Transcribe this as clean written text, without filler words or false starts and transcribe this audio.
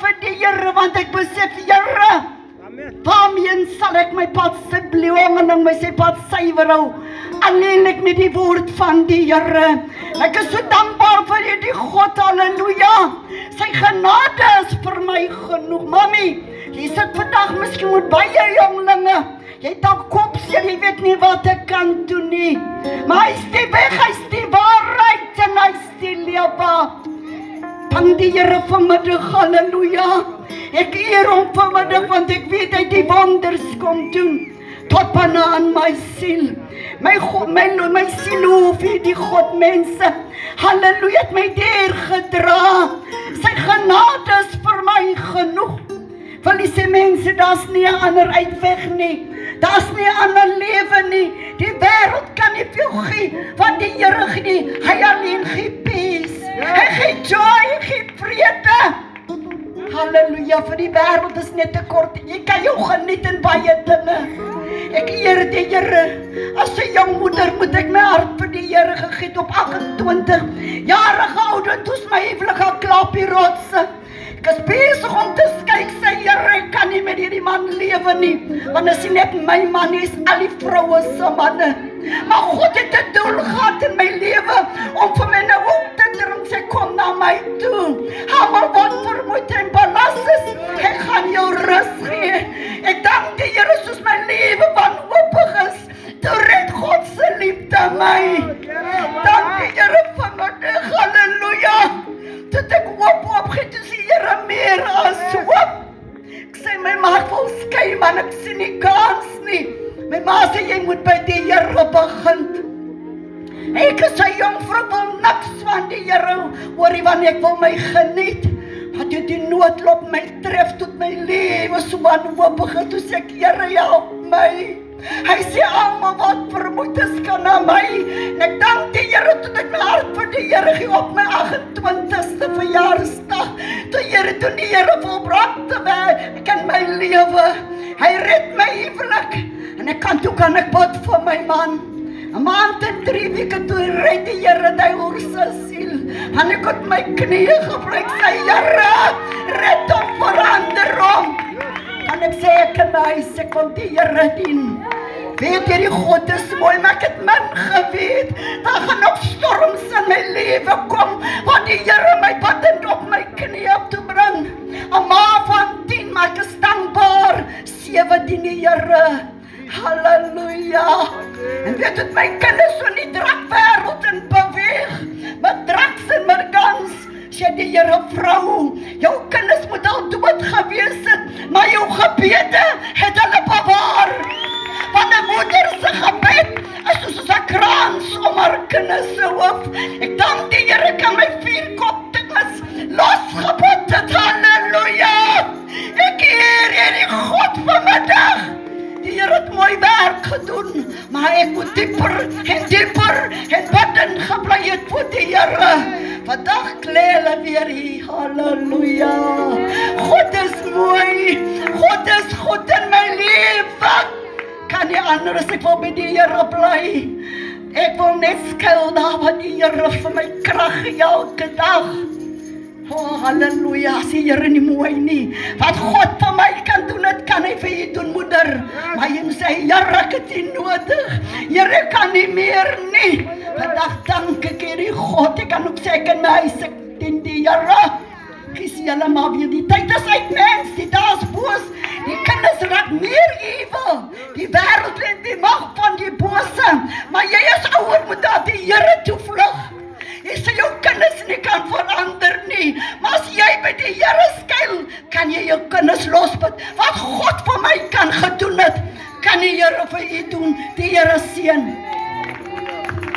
vir die Here, want ek besef, Here, waarmee sal ek my pad suiwer en my pad suiwer hou? Alleenlik met die woord van die Here. Ek is so dankbaar vir hierdie God, halleluja. Sy genade is vir my genoeg. Mami, jy sit vandag miskien met baie jonglinge. Jy het al kopseer, jy weet nie wat ek kan doen nie. Maar hy is die weg, hy is die waarheid en hy is die lewe. Dank die Here vanmiddag, halleluja. Ek eer hom vanmiddag, want ek weet hy die wonders kom doen. Tot binne aan my siel. My God, my siel hoef die God mense. Halleluja, het my deur gedra. Sy genade is vir my genoeg. Wil jy sê mense, daar's nie 'n ander uitweg nie. Daar's nie 'n ander lewe nie. Die wêreld kan nie veel gee wat die Here gee. Hy alleen gee peace. Hy gee joy, hy gee vrede. Halleluja, vir die wêreld is net te kort. Jy kan jou geniet in baie dinge. Ek eer die Here. As 'n jong moeder moet ek my hart vir die Here gegee het op 28 jarige ouderdom, toe my huwelik al klaar op die rotse. Ek is besig om te kyk, sê Here, ek kan nie met hierdie man lewe nie, want as hy net my man is, al die vroue se manne. Maar God het 'n doel gehad in my lewe, om vir my nou op te dring, sê kom na my toe. Almal wat vermoeid en belas is, ek gaan jou rus gee. Ek dank die Here soos my lewe wanhoopig is, toe red God se liefde my. Dank die Here vanmiddag, halleluja. Tot ek hoop gee, toe sê Here meer as hoop. Ek sê my maak vol skei, man, ek sien nie kans nie. My ma sê jy moet by die Here begin. Ek is 'n jong vrou, wil niks van die Here hoorie, want ek wil my geniet. Wat jy die noodlop my tref tot my lewe so wanhoopig, toe sê ek Here help my. Hy sê almal wat vermoeid is kan na my. En ek dank die Here tot ek my hart vir die Here gee op my 28ste verjaarsdag. Toe die Here volbracht ek in my lewe. Hy red my huwelik. En toe kan ek bid vir my man. 'n maand en 3 weke toe red die Here die oor sy siel. En ek het my knieë gebreek, sê Here, red hom, verander hom. En ek sê ek in my huis, ek wil die Here dien. Weet jy, die God is mooi, maar ek het min geweet. Daar gaan ook storms in my lewe kom, wat die Here my bidend op my knieë toe bring. 'n ma van 10, maar ek is dankbaar. 7 dien die Here. Halleluja. En weet het, my kinders so nie drakwêreld in beweeg, met draks en met guns, sê die Here vrou, jou kinders moet al dood gewees het, maar jou gebede het hulle bewaar. Want 'n moeder se gebed is soos 'n krans om haar kinders se hoof. Ek dank die Here kan my 4 koptinges losgebod het, halleluja. Ek eer hierdie God vanmiddag. Die Here het mooi werk gedoen, maar ek moet dieper en bidden gebly het voor die Here. Vandag klee hulle weer hier, halleluja. God is mooi, God is goed in my lewe. Kan nie anders, ek wil by die Here bly. Ek wil net skuil daar waar die Here vir my krag gee elke dag. Oh, halleluja, as die Here nie mooi nie. Wat God vir my kan doen, dit kan hy vir jy doen, moeder. Maar jy moet sê, Here, ek het nie nodig. Here, kan nie meer nie. Vandag dank ek hierdie God. Ek kan ook sê, ek in my huis, ek dien die Here. Kies julle maar weer, die tyd is uit, mens, die dae is boos. Die kinders raak meer ewel. Die wêreld en die mag van die bose. Maar jy is ouer, moet daar die Here toe vlug. Jy sê jou kinders nie kan verander nie. Maar as jy by die Here skuil, kan jy jou kinders losbid. Wat God vir my kan gedoen het, kan die Here vir jy doen. Die Here seën.